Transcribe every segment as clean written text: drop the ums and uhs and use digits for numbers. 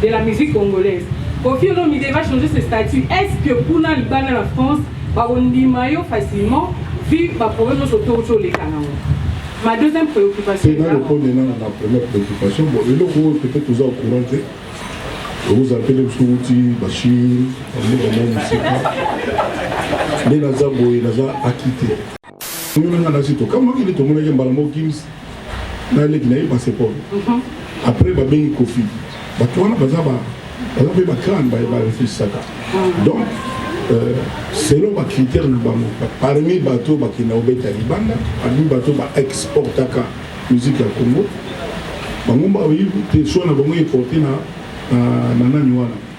de la musique congolaise. Koffi Olomide va changer ce statut. Est-ce que pour la France, on dit facilement, vu ma problème autour les canaux? Ma deuxième préoccupation. C'est dans le point de la première préoccupation. Bon, le logo peut-être vous au courant. Vous appelez Souti, Bachir, les Nazabo et Naza acquitté. Comment il est tombé dans le Gims dans les passeports. Après, il y a un Kofi. Il y a un crâne, il y a un donc, selon les critères, parmi les bateaux qui sont au Talibanda, parmi les bateaux qui exportent la musique au Congo, ils sont importés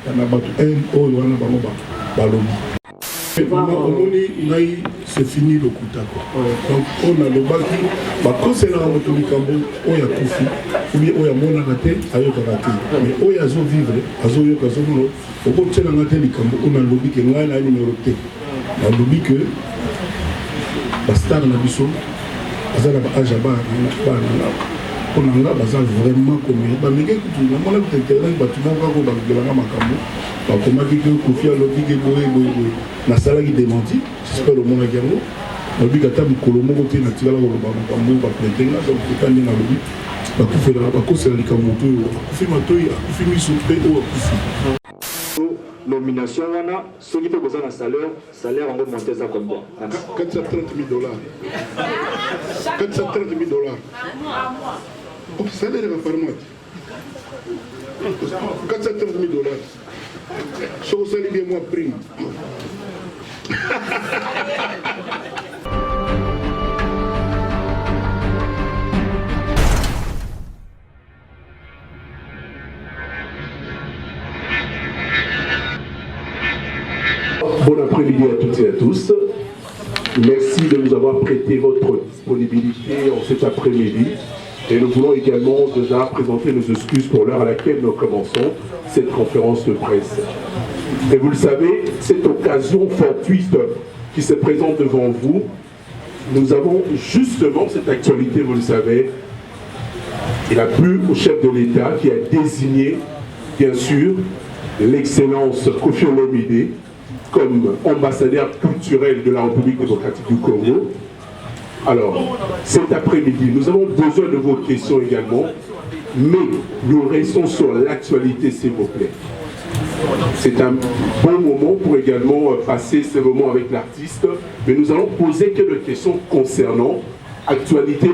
dans les bateaux c'est fini le coup d'accord. Donc on a le baki, quand c'est là on a Koufi, ou bien on a mon araté, ayo karaté. Mais on a zo vivre, azo yo kazo mono, au bout de l'angaté likambo, on a lobby que moi la numéroté. On a lobby que la star na biso, azala ba ajaba na on a bazal vraiment comme ba mege kutu na mona terrain ba tumo ka ko ba gelanga makambo. Ba komaki que Koufi a lobby que boye na sala qui démenti, j'espère le monde a gagné. On dit que tu as un colomo côté naturel au Bambo, va prêter là, donc tu as un lobby. Va couper la cause de l'ikamoto, couper matoy, couper misopé ou couper. Nomination wana, ceux qui peuvent besoin d'un salaire on va monter ça comme ça. 430 000 $. 430 000 $. Oh, salaire va par mois. 430 000 $. Je vous salue bien moi prime. Bon après-midi à toutes et à tous. Merci de nous avoir prêté votre disponibilité en cet après-midi. Et nous voulons également déjà présenter nos excuses pour l'heure à laquelle nous commençons cette conférence de presse. Et vous le savez, cette occasion fortuite qui se présente devant vous, nous avons justement cette actualité, vous le savez. Il a plu au chef de l'État qui a désigné, bien sûr, l'excellence Koffi Olomide comme ambassadeur culturel de la République démocratique du Congo. Alors, cet après-midi, nous avons besoin de vos questions également, mais nous restons sur l'actualité, s'il vous plaît. C'est un bon moment pour également passer ce moment avec l'artiste, mais nous allons poser quelques questions concernant l'actualité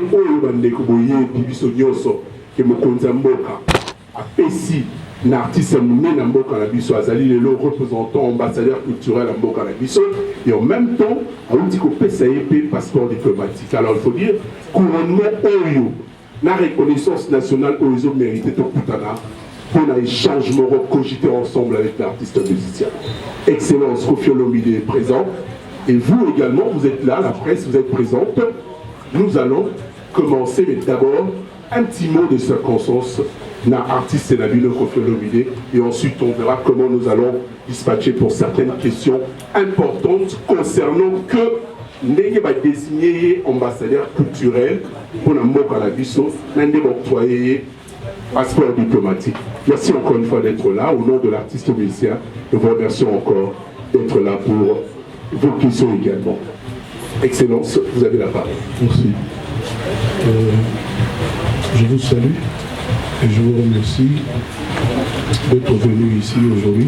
que Mokonzamboka a Pessi, l'artiste Mouné-Namboka Nabiso, Azali, le représentant ambassadeur culturel à Mboka Nabiso, et en même temps, à Outiko PSAEP, passeport diplomatique. Alors il faut dire, couronnement Oyo, la reconnaissance nationale Oyo mérité au Koutana, pour un échangement cogité ensemble avec l'artiste musicien. Excellence, Koffi Olomide est présent, et vous également, vous êtes là, la presse, vous êtes présente. Nous allons commencer, mais d'abord, un petit mot de circonstance. Artiste Nabilo Koffi Olomide, et ensuite on verra comment nous allons dispatcher pour certaines questions importantes concernant que n'est pas désigné ambassadeur culturel pour la Mboka Nabiso, l'un des octroyés passeport diplomatique. Merci encore une fois d'être là au nom de l'artiste musicien. Nous vous remercions encore d'être là pour vos questions également. Excellence, vous avez la parole. Merci. Je vous salue. Et je vous remercie d'être venu ici aujourd'hui.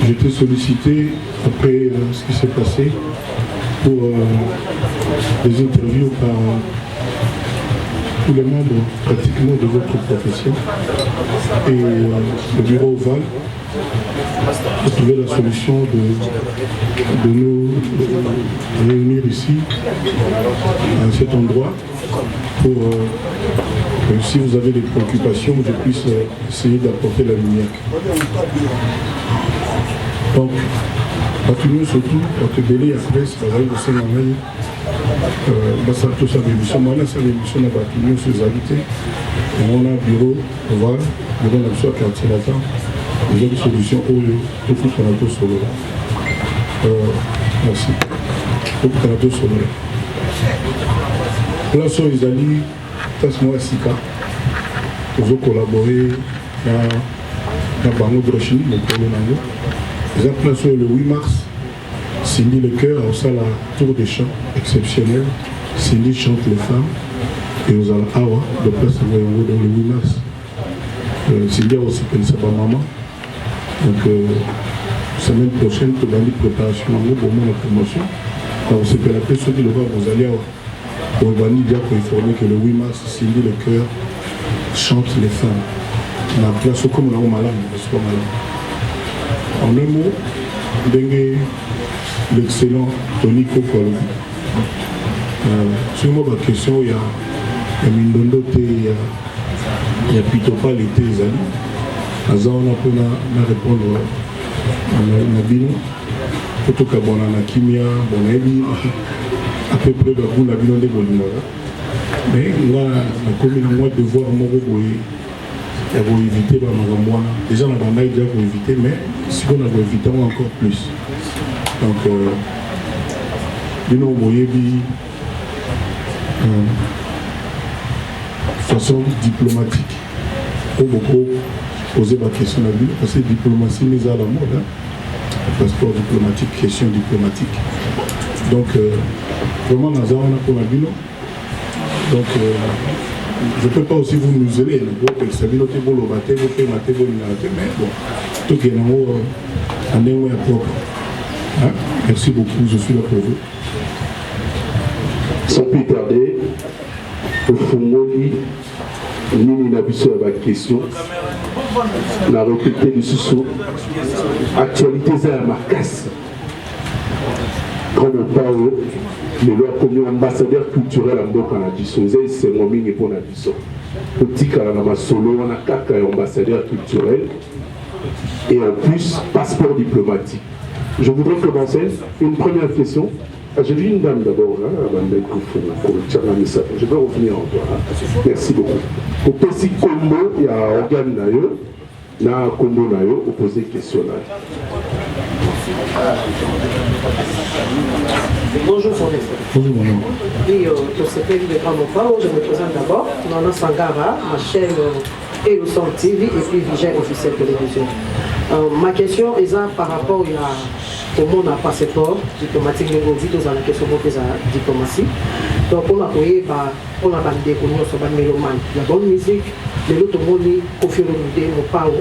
J'ai été sollicité après ce qui s'est passé pour des interviews par tous les membres pratiquement de votre profession. Et le bureau Oval a trouvé la solution de nous réunir ici, à cet endroit, pour que si vous avez des préoccupations, je puisse essayer d'apporter la lumière. Donc, Batumio surtout, parce que Bélé après, ça va être aussi normal. Ça tout ça l'émission, moi là c'est l'émission à Batumio sur les habités. On a un bureau, on va, bureau on a besoin de quartier latin. Ils ont des solutions au lieu, tout le Canada solo. Merci. Tout le Canada solo. Là, sur les alliés, passe-moi à Sika. Nous collaboré dans Bango Brochini, le premier nango. Les place le 8 mars, Cindy Le Cœur, au sein de la tour des chants exceptionnelle. Cindy chante les femmes. Et aux Awa, de place dans le 8 mars. Cindy a aussi pensé à ma maman. Donc, semaine prochaine, tu vas aller préparation pour la promotion. Donc, c'est que la personne qui le va, vous allez pour informer que le 8 mars, Cindy Le Cœur chante les femmes. On a place comme on a malade, en un mot, l'excellent Tony Kokolo. Sur moi, ma question, il y a Mindondo, il y a Pitopa, l'été, les amis. On a pu répondre à Bino. Tout cas, bon, on a Kimia, bon, à peu près, on a Bino de Bolinaga. Mais là, on a commis un mois de voir mon robot. Il y a éviter moi. Déjà, on a déjà pour éviter, mais si on a évité encore plus. Donc, nous avons façon diplomatique. Pour beaucoup poser ma question à lui, parce que diplomatie mise à la mode. Hein. Passeport diplomatique, question diplomatique. Donc, vraiment, nous avons pour la bilan. Donc, je ne peux pas aussi vous museler, mais bon, tout est en haut, en est propre. Merci beaucoup, je suis là pour vous. Sans plus tarder, au Fongoli, Nini Nabiso a une question. La recruté du sous actualité, c'est la marcasse. Quand on parle, mais leur comme ambassadeur culturel en Mboka na biso, c'est mon mini pour la biso. Petit Kalanama solo, on a 4 ambassadeurs culturels et en plus passeport diplomatique. Je voudrais commencer une première question. J'ai vu une dame d'abord, je vais revenir en toi. Merci beaucoup. Au petit combo, il y a un organe d'ailleurs, na combo d'ailleurs, opposé question là. Bonjour, son Bonjour, mon nom. Oui, pour ce pays de Grand Mopa, je me présente d'abord. Nana Sangara, ma chaîne Eloson TV et puis Vigile officiel télévision. Ma question est par rapport au monde à passeport diplomatique, nous dit dans la question de la diplomatie. Donc, on a créé, on a validé pour nous sur la mélomane. La bonne musique, les autres monde, Kofi Olomide, mon pao,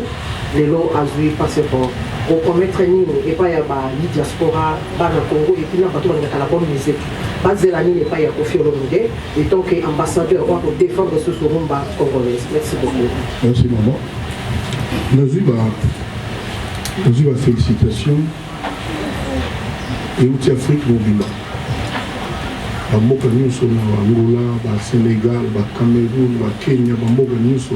les lots à jouer passeport. Au premier training, et pas y a la diaspora, dans le Congo, et puis là, on a la bonne musique. Basé la ligne, et pas y a Kofi Olomide, et donc ambassadeur, on va défendre ce Rumba congolaise. Merci beaucoup. Merci, maman. Nous avons félicitations. Et outil Afrique mobile. Bamboka nyuso na Angola, ba Sénégal, ba Cameroun, ba Kenya, bamboka nyuso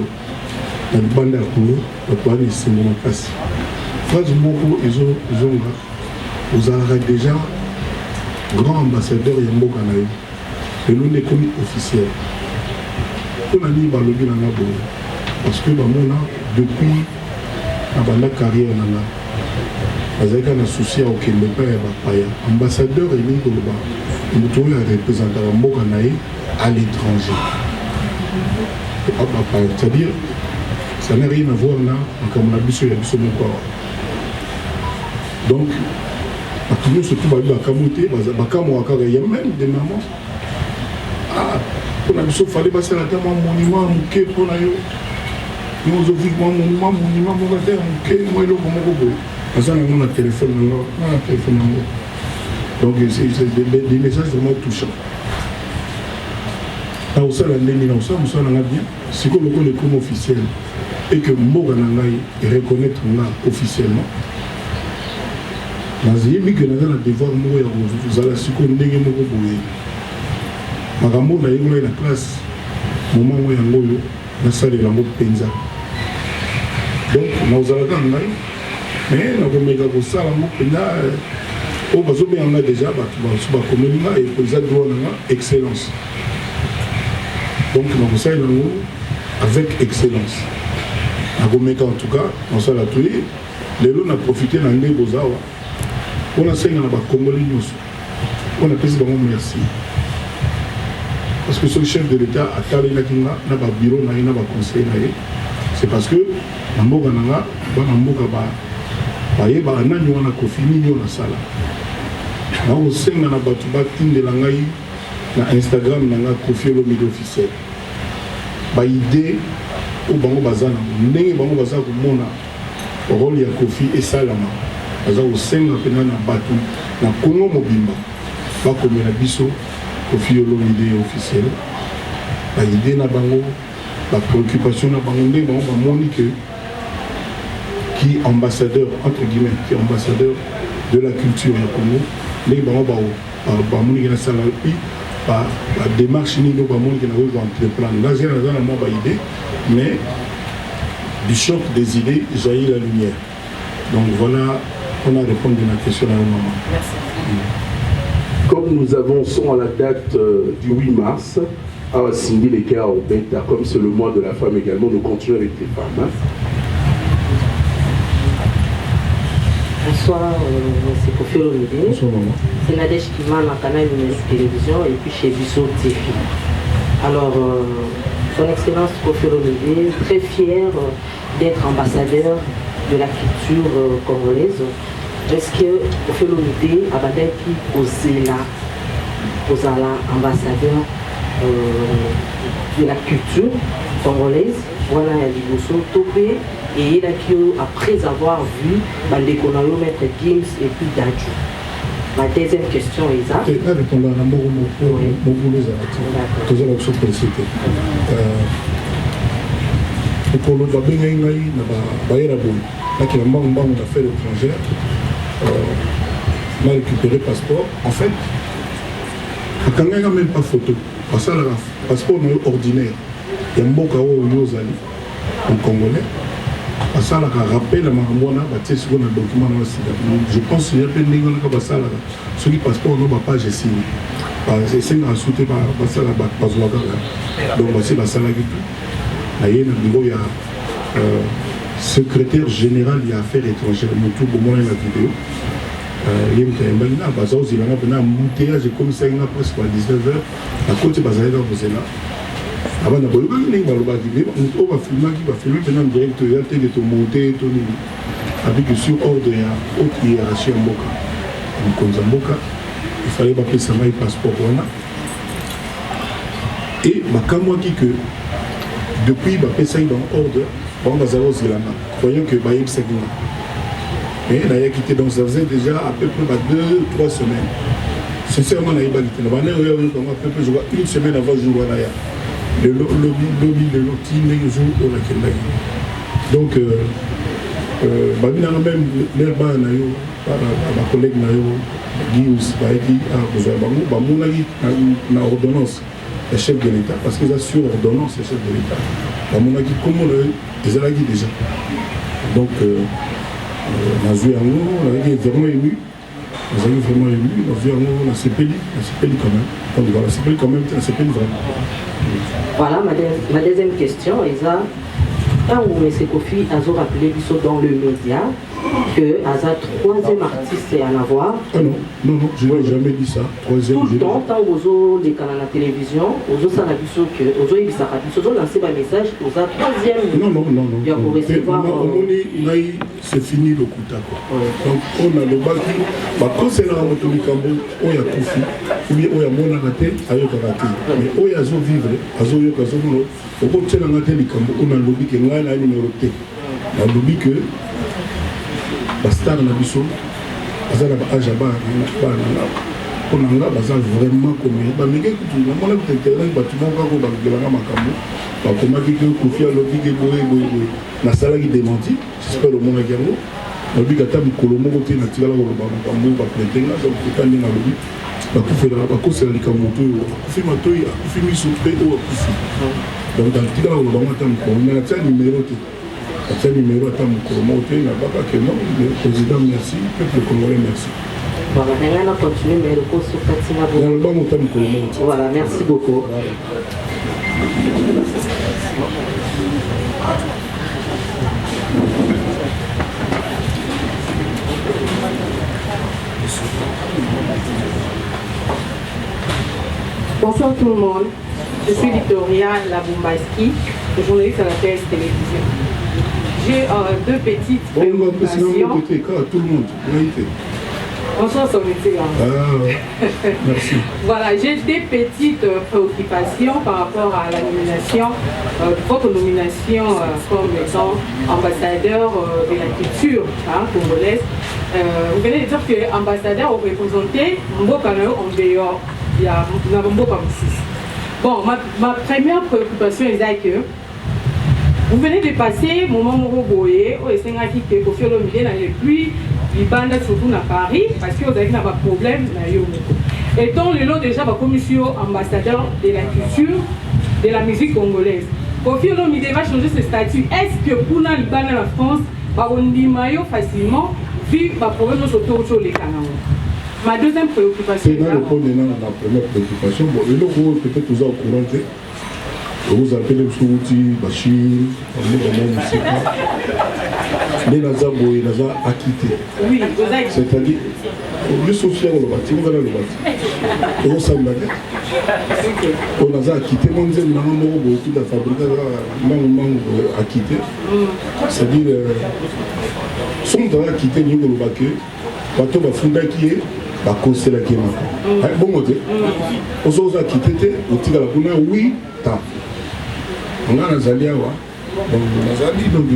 na banda ya Congo, ba ni singo makasi. Phrase moko ezonga ozalaka déjà grand ambassadeur ya mboka na yo. Et nous n'est comme officiel. On a dit balobi na ngabo parce que bamona depuis la banda carrière na Azaka na souci à aucun ne pas y ambassadeur et ni Koloba. Nous trouvons à représenter la Mokanaï à l'étranger. C'est-à-dire, ça n'a rien à voir là, comme on a vu sur la mission de donc, à tout le monde se trouve à Bakamoté, il y a même des mamans. Ah, pour la mission, il fallait passer la terre, mon monument, mon quai, pour la yo. Nous avons vu mon monument, mon terre, mon quai, moi, le bon. On a un téléphone, donc c'est des messages vraiment touchants. Là, on sait la démination, on sait la bien. Si on le comme officiel et que Moganangaï reconnaître officiellement, on a un devoir de mourir. Vous allez se connaître. Magambo na yengula na classe, moment où yangoyo na salle de la mode penza. Donc, nous allons dans mais nous avons ça, on a déjà excellence. Donc nous avons ça avec excellence. En tout cas, on s'est là tous les lots on a profité de l'année Bozawa. On a saigné dans la Congolais. On a fait vraiment merci. parce que le chef de l'État a talé na bureau na conseil c'est parce que na mboka nanga ba mboka ba yeba nani wana Kofi nini na sala na osenga na batu batindela ngai na Instagram nanga Kofi Olomide officiel ba idée o bango bazana ndenge bango baza komona rôle ya Kofi esalama baza osenga pena na batu na Congo mobimba bakomela biso Kofi Olomide officiel ba idée na bango la préoccupation na bango ndenge bango bamoni que qui ambassadeur entre guillemets qui ambassadeur de la culture ya Congo ndenge bango bamoni que na sala puis ba démarche ni no bamoni que na ko entreprendre là j'ai na moi ba idée mais du choc des idées jaillit la lumière. Donc voilà, on a répondu à la question à un moment. Merci. Comme nous avançons à la date du 8 mars, à Cindy Lekea au Beta, comme c'est le mois de la femme également, nous continuons avec les femmes. Bonsoir, M. Kofi Olomide. Bonsoir, maman. C'est Nadège Kimana, canal de télévision et puis chez Bissot TV. Alors, Son Excellence Kofi Olomide, très fier d'être ambassadeur de la culture congolaise. Est-ce que Kofi Olomide a battu aux ambassadeur de la culture congolaise? Voilà, il y a du Bosso Topé et il a après avoir vu Bandekonayo, Maître Gims et puis Dadju. Ma deuxième question est ça. Je vais répondre à la mot pour le babé d'affaires étrangères, m'a récupéré passeport. En fait, quand il n'y a même pas photo, parce que le passeport est ordinaire. Il y a un beaucoup en congolais. Parce que rappel à Maramona, document. Je pense qu'il y a plein de gens ceux qui passeport n'ont pas signé. C'est un soutien par donc c'est la salle il y a secrétaire général des affaires étrangères, tout le monde la vidéo. Il y a un embouteillage comme ça, presque à 19h. À côté de Bazaïda, vous êtes là. Avant de filmer, on va filmer en direct, il y a des monter, avec sur ordre de la haute hiérarchie en Boka. Donc, en Boka, il fallait appeler ça un passeport. Et quand moi dis que depuis que ça dans ordre, on va zéro Zilana, croyant que Baïb s'est gagné. Mais il a quitté, donc ça faisait déjà à peu près 2-3 semaines. Sincèrement, il a quitté. Il a à peu près une semaine avant le jour où le lobby de l'outil les jours au Nakendaki. Donc, même l'herba ma collègue Guillaume na ordonnance le chef de l'État, parce qu'ils assurent ordonnance le chef de l'État. Comment ils ont déjà. Donc, on a vraiment ému. Nous avons vraiment ému. On a CPI quand même. Donc voilà, CPI quand même, CPI vraiment. Voilà, ma deuxième question, Isa. Quand M. Kofi a rappelé dans le média que Aza troisième artiste à en avoir. Ah non, je n'ai jamais dit ça. Troisième. Tout le temps, quand vous avez à la télévision, vous avez lancé un message, vous avez troisième. Non. Pour recevoir. C'est fini le coup d'accord. Donc on a le bac. Quand c'est là où on y a Kofi, ou bien on y a mon arrêté, ailleurs arrêté. Mais on y a zo vivre, azo yo kazo mono. Au bout de ça, on a le lobby que on a numéroté. On a lobby que la star na biso, azala ba ajaba na on a vraiment comme mais que tout le monde est intéressé bâtiment kako ba gelanga makambo ba komaki que Kofi a lobby que boye na sala qui démenti j'espère le monde a gagné lobby ka tam kolomo côté na tigala ko ba makambo ba pretenga donc kitani na lobby ba kufela ba kosela likamoto Kofi matoi Kofi misoupe o Kofi donc dans tigala ko ba matam ko na tia numéro te tia numéro tam kolomo te na ba ka que non le président merci peuple congolais merci. Voilà, on a continué, mais le cours sur Katina. Voilà, merci beaucoup. Bonsoir tout le monde. Je suis Victoria Labumbaski, journaliste à la PS Télévision. J'ai deux petites préoccupations. Tout le monde. Bonsoir, Sommité. Merci. Voilà, j'ai des petites préoccupations par rapport à la nomination, votre nomination comme étant ambassadeur de la culture congolaise. Vous venez de dire que ambassadeur vous représentez Mbokano en dehors, il y a Mboka Moussis. Bon, ma première préoccupation est que vous venez de passer moment Moroboye, au Essengaki que Kofi Olomide n'avait plus. Il bande surtout à Paris parce que vous avez un problème. Étant le lot déjà comme monsieur ambassadeur de la culture, de la musique congolaise. Kofi Olomide va changer ce statut. Est-ce que pour la France, on dit facilement vu le problème sur les canaux? Ma deuxième préoccupation. C'est dans le point de la première préoccupation. Bon, le logo peut-être vous au courant. Vous appelez le Souti, Bachir, les Nazabo et Naza acquitté. Oui, c'est-à-dire, le social, on va bâtir, on va le bâtir. On s'en va. On a acquitté, on a beaucoup de fabriquer, on a acquitté. C'est-à-dire, son temps acquitté, nous avons bâti, bateau va fonder qui est, va causer la qui est. Bon, on s'est acquitté, on tire la bouna, oui, tant. On a Nazali Awa, Nazali donc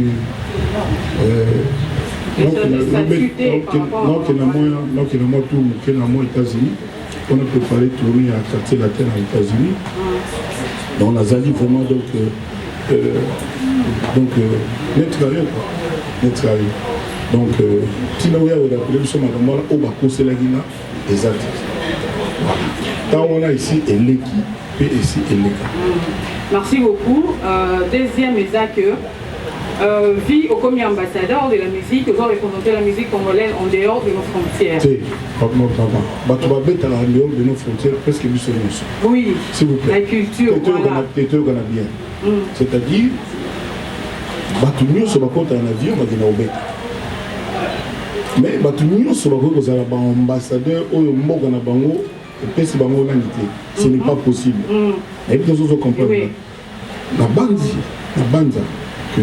États-Unis, on a préparé tourner à quartier latin aux États-Unis. Donc Nazali vraiment donc Tinaouya on a appelé ce madame là au Bako Selagina exact. Tant on a ici Eleki et ici Eleka. Merci beaucoup. Deuxième est que vie au commis ambassadeur de la musique, vous avez représenté la musique congolaise en dehors de nos frontières. Si, tu vas mettre en dehors de nos frontières presque du seul. Oui, s'il vous plaît. La culture, voilà. C'est-à-dire, Batumio se va contre un avion, va au bec. Mais Batumio se va contre un ambassadeur ou un mot dans bango, et puis bango l'unité. Ce n'est pas possible. Et puis vous comprenez. La bande, que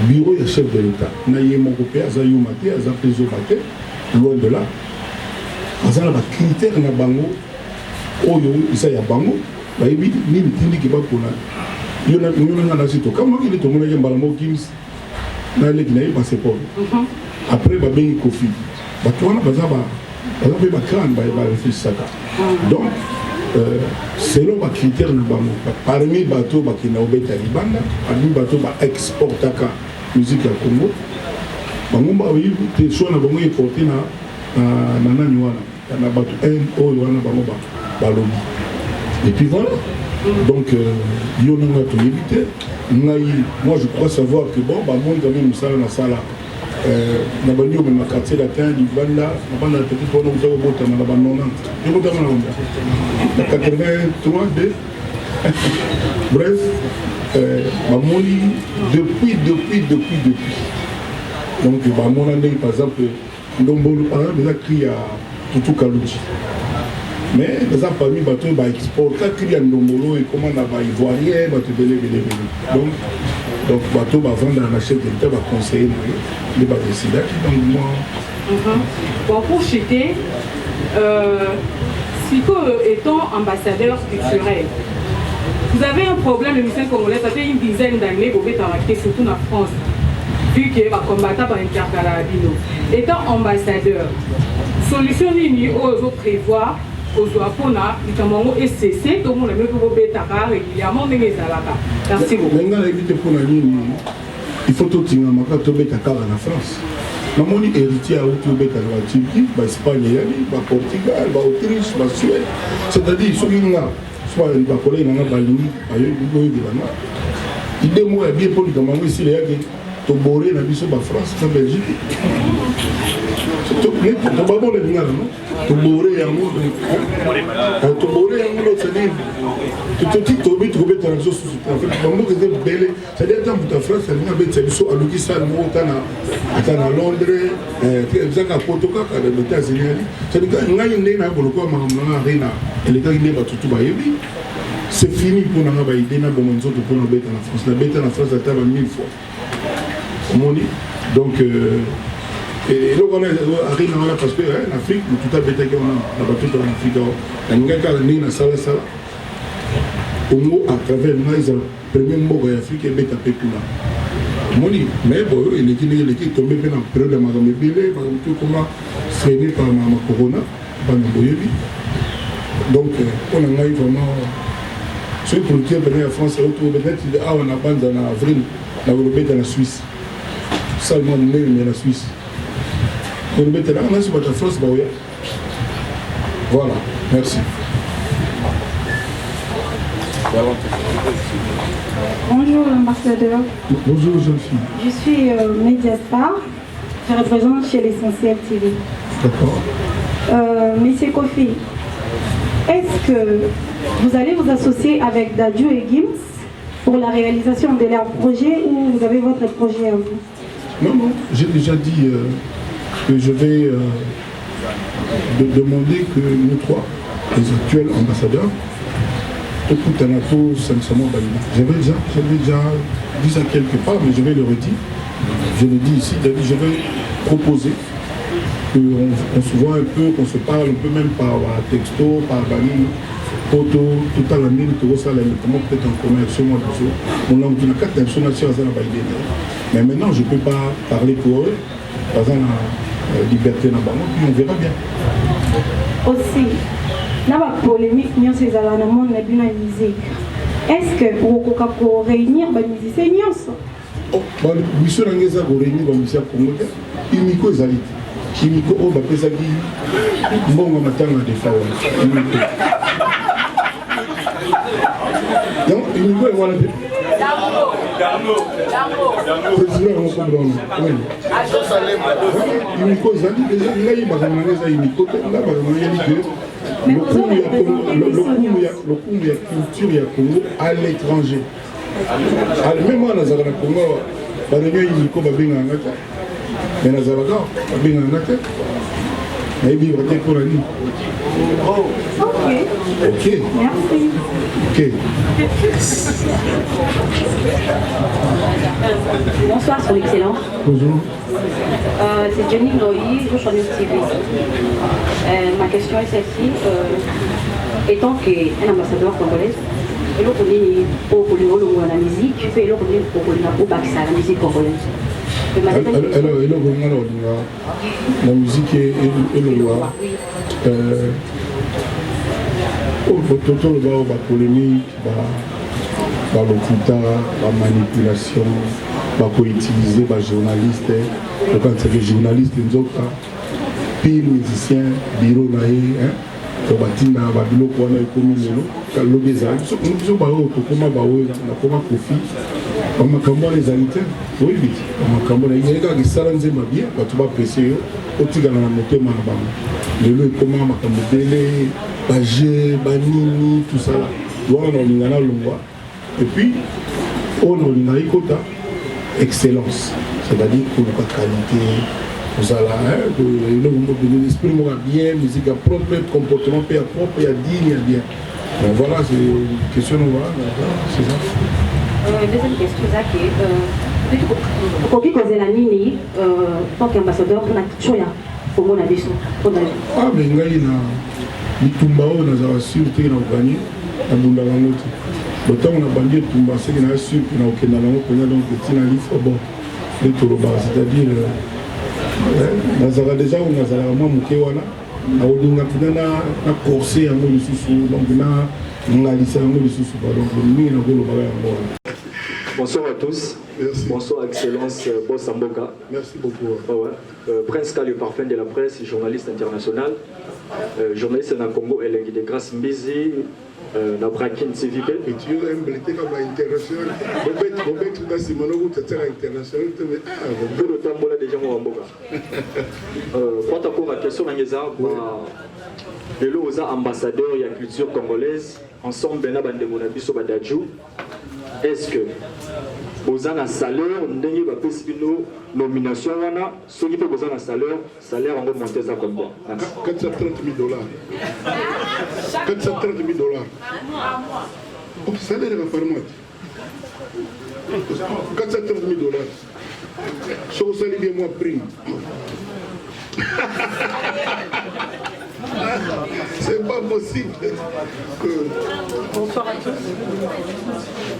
bureau et chef de l'État, naïe mon copain, Azayu Maté, Azapezo Maté, loin de là. Azala ba critère na bango, oyo isa ya bango, ba ebi ni tindi ki ba pona. Yo na na sito, kama ki to mona yamba mo kims na le kinayi passeport. Après ba bengi Kofi. Ba tona bazaba ba crâne ba réfléchir saka. Donc selon les critères de bango, parmi les bateaux qui sont obéis à Libanda, parmi les bateaux qui exportent la musique au Congo, bango ba choix na bango importé na nanywana na bateau un o yana bango ba lobby. Et puis voilà. Donc yo na to éviter. Moi je crois savoir que bon ba monde quand même ça na sala na banyo na quartier latin Libanda na banda petit pour nous au bota na banona. Yo bota na 83 de bref mamoni depuis donc mamona par exemple ndombolo par exemple déjà qui a Tutu Kaluchi mais les gens parmi bateau ba export quand il y a ndombolo et comment na ba ivoirien bateau belé donc bateau va vendre à la chef d'État va conseiller les ba décider donc moi bon pour chuter Siko étant ambassadeur culturel, vous avez un problème de musique congolaise, ça fait une dizaine d'années que vous êtes marqué, surtout en France, vu que va combattre par Intercarabino. Étant ambassadeur, solution ligne aux autres prévoit, aux Japona, notamment au SCC, tout le monde a mieux que vous êtes régulièrement dans les Alaka. Merci beaucoup. Il faut tout dire, il faut en France. Namoni héritier à Outubek à la Turquie, l'Espagne, le Portugal, l'Autriche, la Suède. C'est-à-dire, ceux qui soit un collègue, il y a un balou, il y a un bien pour les ici, il y a un boré dans la France, la Belgique. c'est fini pour nous avoir idée na bon nzoto pour nous bête en France. La bête en France a été 1000 fois. Donc et là on arrive là parce que en Afrique tout a bête qu'on a battu en Afrique. On a quand ni na sala sala. Congo à travers le premier mot en Afrique est bête à Pekuna. Mais bon, il est tombé dans la période de ma mobile, comment freiné par ma corona, par ma boyebi. Donc, on a eu vraiment. Ceux qui ont été en France, peut-être on a bande en avril, on a dans la Suisse. Seulement, on est la Suisse. On a là, on a sur la France, voilà, merci. Bonjour l'ambassadeur. Bonjour jeune fille. Je suis Mediastar. Je représente chez l'Essentiel TV. D'accord. Monsieur Kofi, est-ce que vous allez vous associer avec Dadju et Gims pour la réalisation de leur projet ou vous avez votre projet à vous? Non, j'ai déjà dit que je vais demander que nous trois, les actuels ambassadeurs, j'avais déjà dit ça quelque part, mais je vais le redire. Je le dis ici, je vais proposer qu'on se voit un peu, qu'on se parle un peu même par texto, par banine, photo, tout à la mine, tout ça, comment peut-être en commerce, moi, tout ça. On a une carte d'information à ça. Mais maintenant, je ne peux pas parler pour eux, par exemple, la liberté, puis on verra bien. Aussi, dans la polémique, nous sommes dans le monde de la musique. Est-ce que vous pouvez réunir les musiciens? Monsieur Nangeza réunir les musiciens congolais, Imiko Zali. Imiko, on va faire ça. Mbongo matanga de Fawa. Donc, Imiko est voilà. Imiko Zali, déjà, il y a eu Imiko, le coup de culture ya Congo à l'étranger. Même moi, dans le Congo, je suis venu à Babingangata. Mais dans le Babingangata, je suis venu pour la nuit. Ok. Merci. Ok. Bonsoir, son excellence. Bonjour. C'est Jenny Noy, je suis TV. Ma question est celle-ci. Étant qu'un ambassadeur congolais, et l'autre est au la musique, et l'autre est au Baksa, la musique congolaise. La musique est le loi. Autour de la polémique, la manipulation, utiliser les journalistes, quand c'est les journalistes, pile musicien, bureau, les alitaires, oui, vite. Il y a des gens qui sont bien, tu vas apprécier, tu vas monter ma banque. Le lieu comment ma camodélé, bagé, banini, tout ça. Et puis, on a une excellence, c'est-à-dire pour la qualité, vous allez l'esprit bien, musique propre, comportement propre, il y a digne, il y a bien. Voilà, c'est une question, c'est ça. Deuxième question, c'est que quand la nini, tant qu'ambassadeur, on a toujours là pour mon avis. Ah, mais il y a des tumbao, on a sûr que on a gagné, à Bundalanoti. Le temps on a bandié Tumba, c'est qu'on a sûr qu'on a aucun allant, qu'on a donc le Tinali Fobo, les Touroba, c'est-à-dire, on a déjà, on a vraiment Mukewana, on a corsé un mot de sous, donc on a lissé un mot de sous, donc nous, on a voulu le bagage. Bonsoir à tous. Merci. Bonsoir Excellence Boss Amboka. Merci beaucoup. Prince K, le parfum de la presse, journaliste international. Journaliste dans le Congo, elle est de grâce Mbizi, dans Brakin CVP. Et tu es embêté comme international. Bobek, tu as si mon nom, tu es international. Peu de temps, moi, déjà, moi, Amboka. Pour ta ma question, de l'eau aux ambassadeurs et la culture congolaise, ensemble, ben bande monabiso badadjou. Est-ce que vous avez un salaire, vous avez une nomination, ceux qui peuvent vous avoir un salaire, on va monter ça comme ça. 430 000 $. 430 000 $. Ça a l'air par mois. 430 000 $. Si vous allez bien, moi, prime. C'est pas possible que... Bonsoir à tous.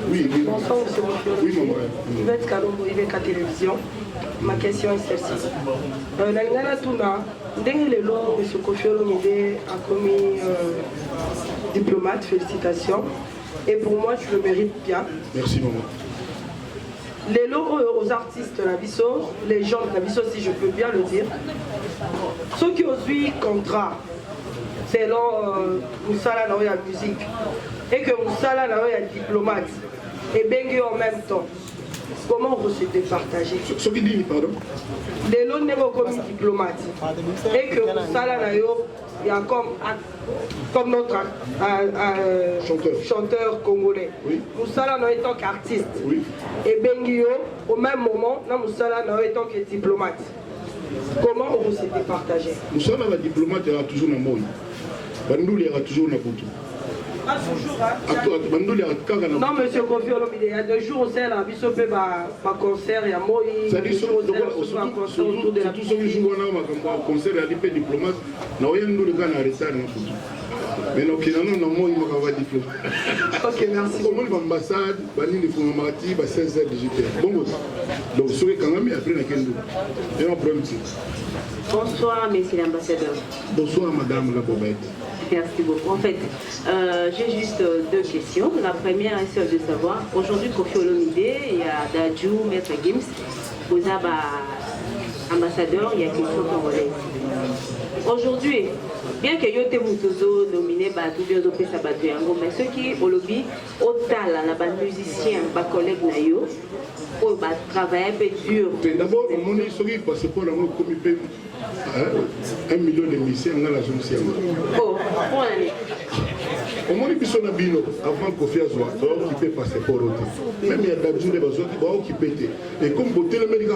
Oui, oui. Bonsoir, monsieur Kofi. Oui, maman. Yvette Kalombo, Yvette Télévision. Ma question est celle-ci. Nalingana Tuna, ndenge lelo, monsieur Kofi Olomide a commis diplomate, félicitations. Et pour moi, tu le mérites bien. Merci, maman. Les lots aux artistes de la Bisso, les gens de la Bisso, si je peux bien le dire, ceux qui ont suivi contrat, selon Moussala na la musique, et que Moussala na la diplomate, et Bengue en même temps, comment vous se départagez? Ce qui dit, pardon? Les lots n'est pas comme diplomate, et que Moussala na il y a comme notre chanteur congolais. Oui. Moussala en tant qu'artiste. Oui. Et Benguio, au même moment, Moussala en tant que diplomate. Comment vous s'est départagé? Moussala, la diplomate, il y a toujours un mot. Bandoul, il y a toujours un bouton. Ah, toujours, hein? Non, monsieur Kofi Olomide, il y a 2 jours au sein, la Bisso fait un concert, il y a moi, il y a 2 jours au sein, un concert autour de la Bisso. Surtout, ce jour, on a un concert à l'IP diplomate, on a eu un gars en retard. Mais non, il y a un diplomate. Ok, merci. Comment l'ambassade, il faut un 16h, 18h. Bon, donc, ce qui est quand même, après, il y a un problème. Bonsoir, monsieur l'ambassadeur. Bonsoir, madame la Bobette. Merci beaucoup. En fait, j'ai juste 2 questions. La première est celle de savoir, aujourd'hui, Kofi Olomide, il y a Dadju, Maître Gims, vous avez ambassadeur, il y a question congolaise. Aujourd'hui, bien que Yote Moutozo nominé Batou, bien d'autres Sabatoyango, mais ceux qui, au lobby, au talent, les musiciens, les collègues Nayo, pour travailler un peu dur. D'abord, on est sur le passeport, on a commis 1 million de musiciens dans la zone sienne. Oh, pour l'année. Au moins, ils sont habillés avant qu'on fasse un qui peut passer pour l'autre. Même il y a des gens qui vont qui péter. Et comme pour le médecin,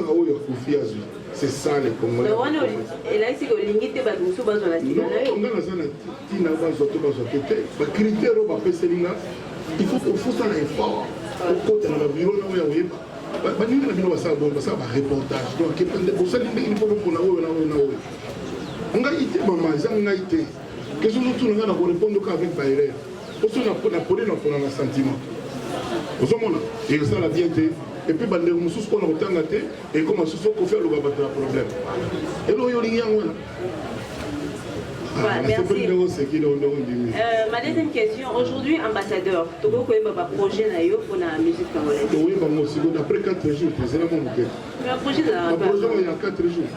c'est ça les Congolais. Et là, c'est que l'ingité va nous soubattre dans la non, on a la zone qui n'a pas sorti par son côté. Les critères, on va faire cela. Il faut qu'on fasse un effort. Au côté de la bureau, on va y nous avons ça un reportage. Donc, pour ça, il faut qu'on on a été maman, on a été. Que ce soit tout le monde répondre qu'avec Bayré. Pour ça, on a posé un sentiment. Vous savez, et ça l'a bien été. Et puis, on a sous qu'on a autant gâté et comment se fait faire le problème. Et là, il y a voilà, merci. Ma deuxième question, aujourd'hui, ambassadeur, tu as un projet pour la musique congolaise? Oui, après 4 jours, c'est la même chose. Mais un projet de la projet, il y a 4 jours.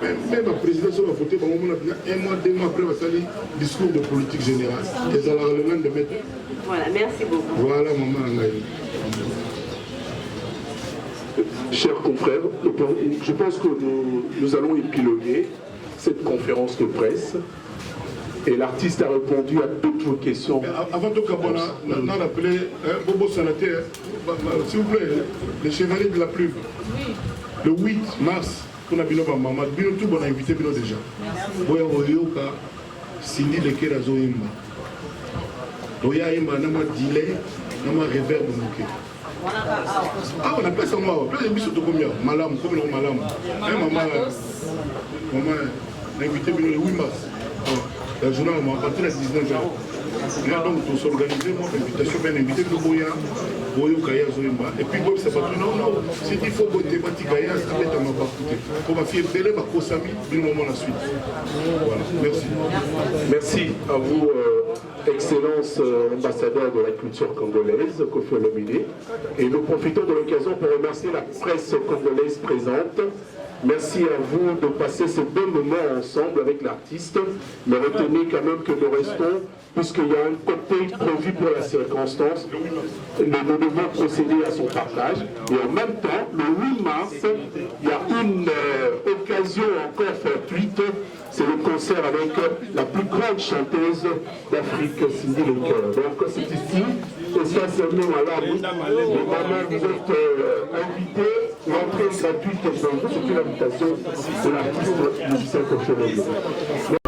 Même la présidence va voter, un mois, 2 mois après, on va faire le discours de politique générale. Et ça va le même de mettre. Voilà, merci beaucoup. Voilà, maman. Chers confrères, je pense que nous allons épiloguer cette conférence de presse et l'artiste a répondu à toutes vos questions. Avant tout, on a appelé Bobo Sanaté, s'il vous plaît, le chevalier de la plume. Le 8 mars, on a Bino Maman, Bino tout, on a invité Bino déjà. Boya Oyoka, Cindy Lekera Zoimba. Boya Imba, Nama Delay, Nama Reverb Mouké. Ah, on appelle ça moi. Là, j'ai mis surtout combien? Malam, comme le Malam. Maman, on a invité le 8 mars. La journée, on va partir à 19h. Là, donc, on s'organise, moi, l'invitation, bien invité le Boya, Boyo Kaya Zoimba. Et puis, Bob, c'est pas tout. Non, non, si il faut que tu bâtis Kaya, ça va être à ma part. Pour ma fille, Bélé, ma Kosami, du moment la suite. Voilà, merci. Merci à vous. Excellence ambassadeur de la culture congolaise, Kofi Olomide. Et nous profitons de l'occasion pour remercier la presse congolaise présente. Merci à vous de passer ce bon moment ensemble avec l'artiste. Mais retenez quand même que nous restons, puisqu'il y a un côté prévu pour la circonstance, nous devons procéder à son partage. Et en même temps, le 8 mars, il y a une occasion encore fortuite. C'est le concert avec la plus grande chanteuse d'Afrique, Cindy Lekera. Donc c'est ici, et ça c'est nous à la route. Maman, vous êtes invités, l'entrée gratuite, c'est une invitation de l'artiste musicien Kofi Olomide.